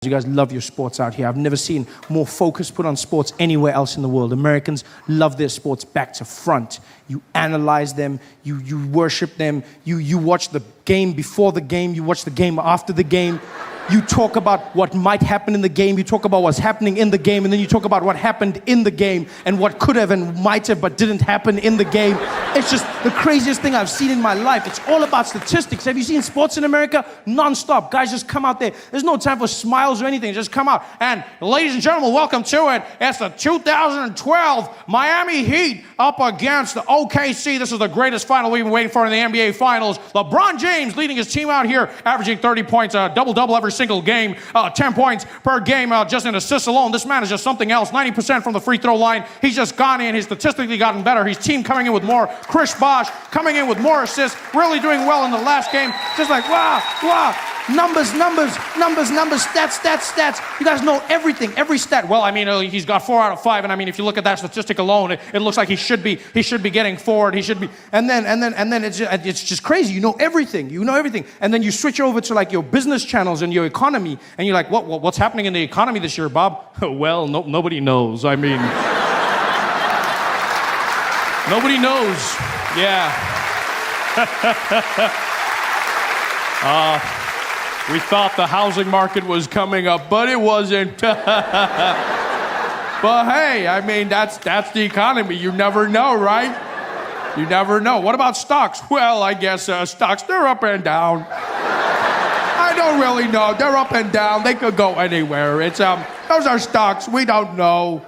You guys love your sports out here. I've never seen more focus put on sports anywhere else in the world. Americans love their sports back to front. You analyze them, you worship them, you watch the game before the game, you watch the game after the game. You talk about what might happen in the game, you talk about what's happening in the game, and then you talk about what happened in the game and what could have and might have but didn't happen in the game. It's just the craziest thing I've seen in my life. It's all about statistics. Have you seen sports in America? Non-stop. Guys just come out there. There's no time for smiles or anything. Just come out. And ladies and gentlemen, welcome to it. It's the 2012 Miami Heat up against the OKC. This is the greatest final we've been waiting for in the NBA Finals. LeBron James leading his team out here, averaging 30 points, double-double every single game, 10 points per game just in assists alone. This man is just something else. 90% from the free throw line. He's just gone in. He's statistically gotten better. His team coming in with more. Chris Bosh coming in with more assists, really doing well in the last game. Just like, wow. Numbers, stats. You guys know everything, every stat. Well, I mean, he's got 4 out of 5, and I mean, if you look at that statistic alone, it looks like he should be getting forward. He should be, and then it's just crazy. You know everything, and then you switch over to like your business channels and your economy, and you're like, what's happening in the economy this year, Bob? Well, nobody knows. I mean, nobody knows. Yeah. We thought the housing market was coming up, but it wasn't. But hey, I mean, that's the economy. You never know, right? You never know. What about stocks? Well, I guess stocks, they're up and down. I don't really know. They're up and down. They could go anywhere. It's those are stocks. We don't know.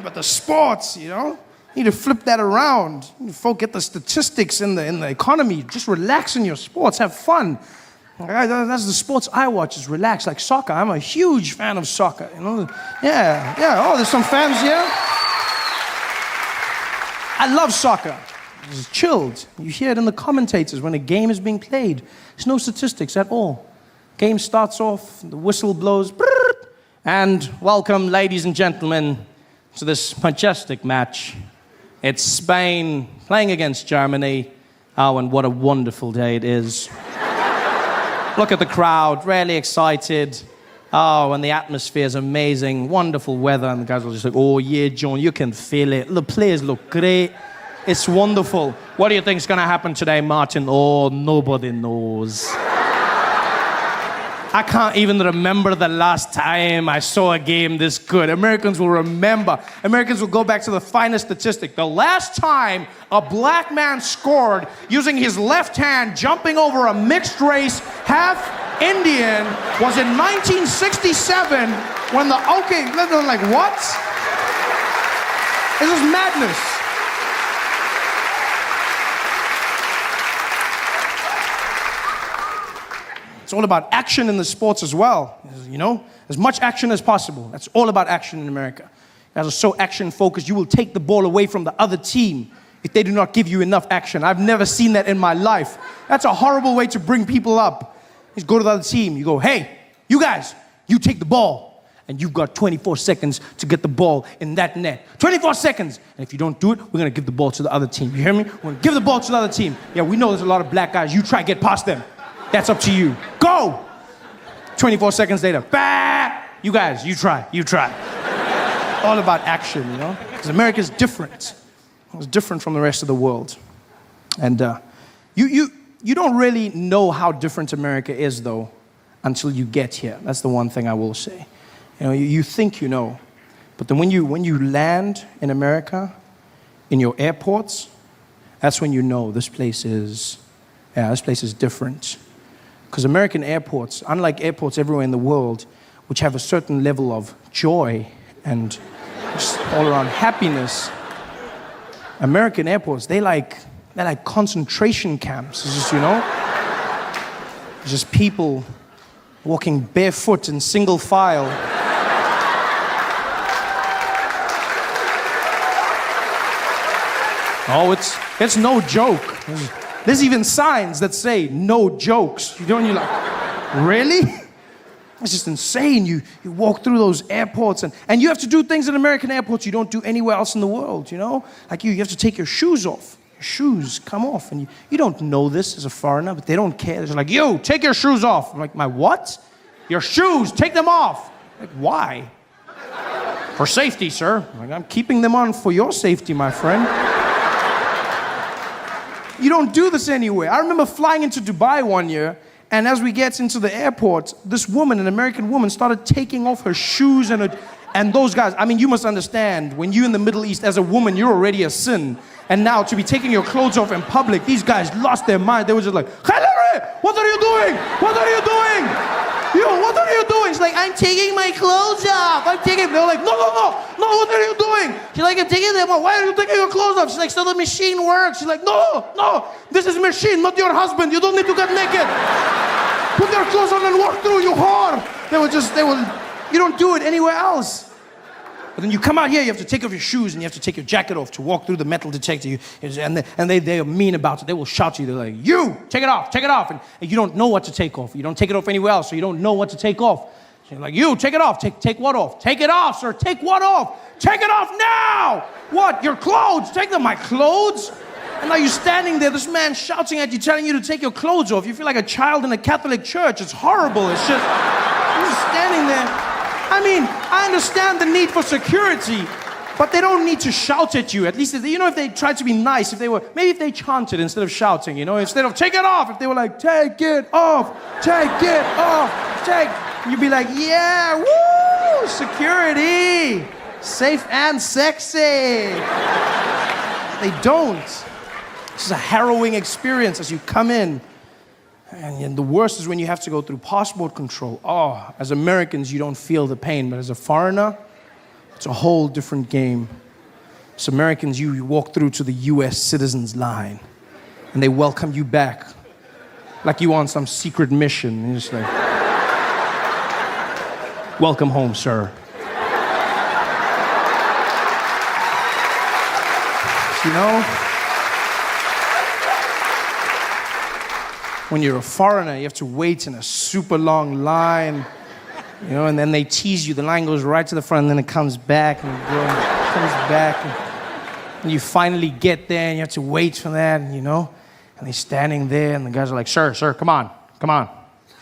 But the sports, you need to flip that around. You forget the statistics in the economy. Just relax in your sports. Have fun. That's the sports I watch, is relax, like soccer. I'm a huge fan of soccer, Yeah. Oh, there's some fans here. I love soccer. It's chilled. You hear it in the commentators when a game is being played. There's no statistics at all. Game starts off, the whistle blows, and welcome, ladies and gentlemen, to this majestic match. It's Spain playing against Germany. Oh, and what a wonderful day it is. Look at the crowd, really excited. Oh, and the atmosphere is amazing. Wonderful weather. And the guys are just like, oh, yeah, John, you can feel it. The players look great. It's wonderful. What do you think is going to happen today, Martin? Oh, nobody knows. I can't even remember the last time I saw a game this good. Americans will remember. Americans will go back to the finest statistic. The last time a black man scored using his left hand, jumping over a mixed race, half Indian, was in 1967 when they're like, what? This is madness. It's all about action in the sports as well, as much action as possible. That's all about action in America. You guys are so action-focused, you will take the ball away from the other team if they do not give you enough action. I've never seen that in my life. That's a horrible way to bring people up. You go to the other team, you go, hey, you guys, you take the ball, and you've got 24 seconds to get the ball in that net. 24 seconds! And if you don't do it, we're going to give the ball to the other team. You hear me? We're going to give the ball to the other team. Yeah, we know there's a lot of black guys. You try to get past them. That's up to you. Go! 24 seconds later, bah! You guys, you try. All about action, Because America's different. It's different from the rest of the world. And you don't really know how different America is, though, until you get here. That's the one thing I will say. You think you know. But then when you land in America, in your airports, that's when you know this place is different. Because American airports, unlike airports everywhere in the world, which have a certain level of joy and just all around happiness, American airports, they're like concentration camps. It's just people walking barefoot in single file. Oh, it's no joke. There's even signs that say, no jokes. You're like, really? It's just insane. You walk through those airports and you have to do things in American airports you don't do anywhere else in the world, Like you have to take your shoes off. Your shoes come off. And you don't know this as a foreigner, but they don't care. They're like, yo, take your shoes off. I'm like, my what? Your shoes, take them off. Like, why? For safety, sir. Like, I'm keeping them on for your safety, my friend. You don't do this anywhere. I remember flying into Dubai one year, and as we get into the airport, this woman, an American woman, started taking off her shoes and those guys. I mean, you must understand, when you're in the Middle East as a woman, you're already a sin. And now to be taking your clothes off in public, these guys lost their mind. They were just like, Hilary, what are you doing? What are you doing? Yo, what are you doing? She's like, I'm taking my clothes off. I'm taking. They're like, no, what are you doing? She's like, I'm taking them off. Why are you taking your clothes off? She's like, so the machine works. She's like, no, this is a machine, not your husband. You don't need to get naked. Put your clothes on and walk through, you whore. You don't do it anywhere else. But then you come out here, you have to take off your shoes and you have to take your jacket off to walk through the metal detector. And they are mean about it. They will shout to you. They're like, you, take it off. And you don't know what to take off. You don't take it off anywhere else, so you don't know what to take off. So you're like, you, take it off. Take what off? Take it off, sir. Take what off? Take it off now. What? Your clothes. Take them. My clothes? And now you're standing there, this man shouting at you, telling you to take your clothes off. You feel like a child in a Catholic church. It's horrible. It's just, you're just standing there. I mean, I understand the need for security, but they don't need to shout at you. At least, if they tried to be nice, maybe if they chanted instead of shouting, instead of take it off, if they were like, take it off, you'd be like, yeah, woo, security, safe and sexy. They don't. This is a harrowing experience as you come in. And the worst is when you have to go through passport control. Oh, as Americans, you don't feel the pain. But as a foreigner, it's a whole different game. As Americans, you walk through to the U.S. citizens line, and they welcome you back like you on some secret mission. And you're just like, welcome home, sir. When you're a foreigner, you have to wait in a super long line, and then they tease you. The line goes right to the front, and then it comes back, and you finally get there, and you have to wait for that, and they're standing there, and the guys are like, sir, come on.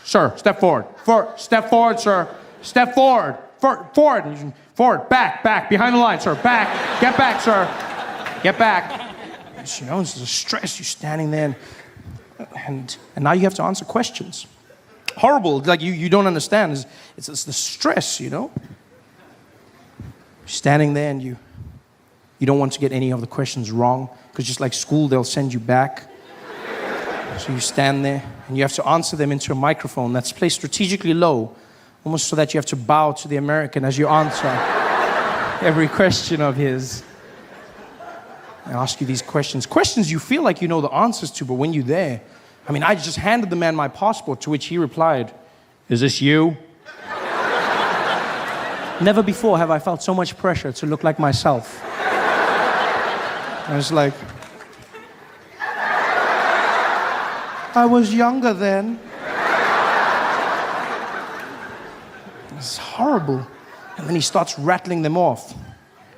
Sir, step forward. Step forward, sir. Step forward. Forward. Back. Behind the line, sir. Back. Get back, sir. Get back. It's a stress. You're standing there, and now you have to answer questions. Horrible, like you don't understand. It's the stress, Standing there and you don't want to get any of the questions wrong, because just like school, they'll send you back. So you stand there and you have to answer them into a microphone that's placed strategically low, almost so that you have to bow to the American as you answer every question of his. I ask you these questions you feel like you know the answers to, but when you're there, I just handed the man my passport, to which he replied, "Is this you?" Never before have I felt so much pressure to look like myself. I was like, I was younger then. It's horrible. And then he starts rattling them off.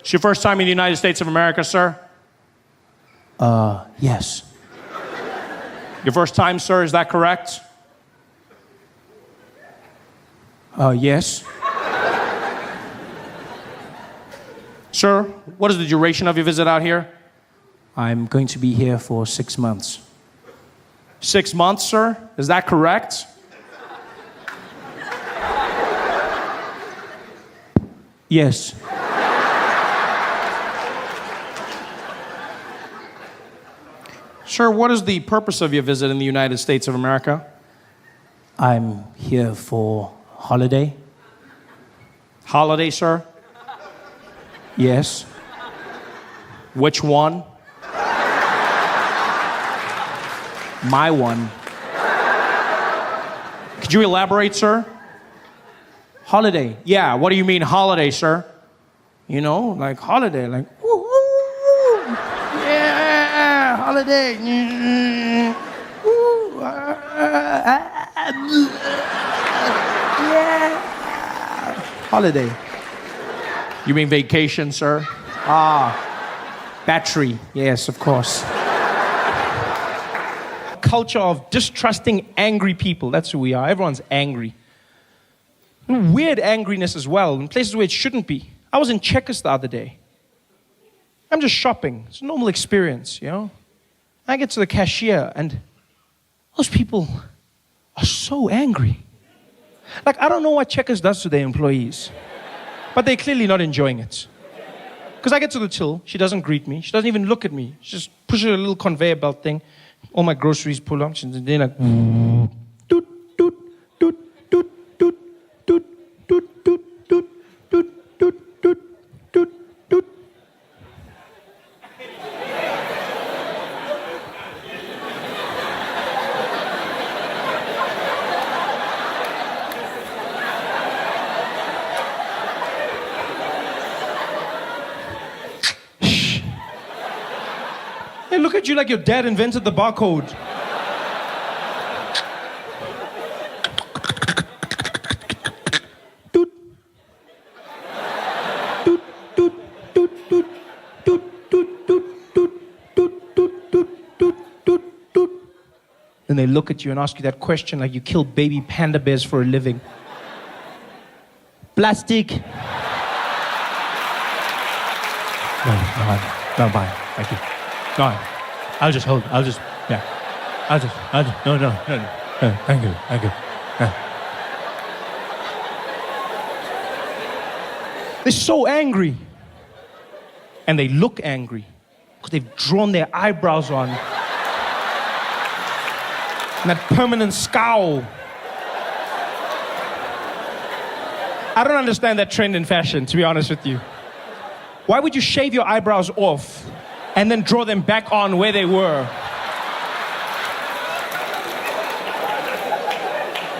It's your first time in the United States of America, sir? Yes. Your first time, sir, is that correct? Yes. Sir, what is the duration of your visit out here? I'm going to be here for 6 months. 6 months, sir? Is that correct? Yes. Sir, what is the purpose of your visit in the United States of America? I'm here for holiday. Holiday, sir? Yes. Which one? My one. Could you elaborate, sir? Holiday. Yeah, what do you mean holiday, sir? Like holiday, like woo, woo, woo. Yeah, holiday. Yeah. Holiday. You mean vacation, sir? Battery. Yes, of course. Culture of distrusting angry people. That's who we are. Everyone's angry. Weird angriness as well, in places where it shouldn't be. I was in Checkers the other day. I'm just shopping. It's a normal experience, you know. I get to the cashier, and those people are so angry. Like, I don't know what Checkers does to their employees, but they're clearly not enjoying it. Because I get to the till, she doesn't greet me, she doesn't even look at me. She just pushes a little conveyor belt thing. All my groceries pull up, and they're like, doot, doot, doot, doot, doot, doot, doot, doot, doot, doot, doot, doot, doot, doot. They look at you like your dad invented the barcode. Doot. Doot, doot, doot, doot, doot, doot, doot, doot, doot, doot, doot, doot, doot, doot. Then they look at you and ask you that question like you kill baby panda bears for a living. Plastic. No, bye. Thank you. No, I'll just, yeah. No. Thank you. Yeah. They're so angry. And they look angry because they've drawn their eyebrows on. And that permanent scowl. I don't understand that trend in fashion, to be honest with you. Why would you shave your eyebrows off and then draw them back on where they were?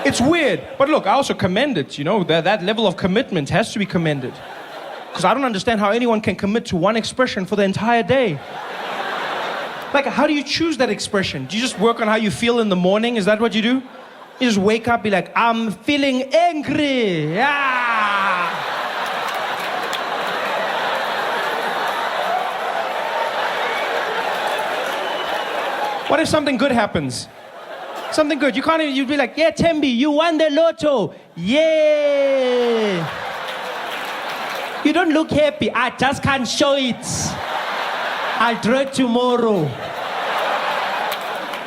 It's weird. But look, I also commend it, you know, that level of commitment has to be commended. Because I don't understand how anyone can commit to one expression for the entire day. Like, how do you choose that expression? Do you just work on how you feel in the morning? Is that what you do? You just wake up, be like, I'm feeling angry. Yeah. What if something good happens? Something good. You can't even, you'd be like, yeah, Tembi, you won the lotto. Yeah. You don't look happy. I just can't show it. I'll draw it tomorrow.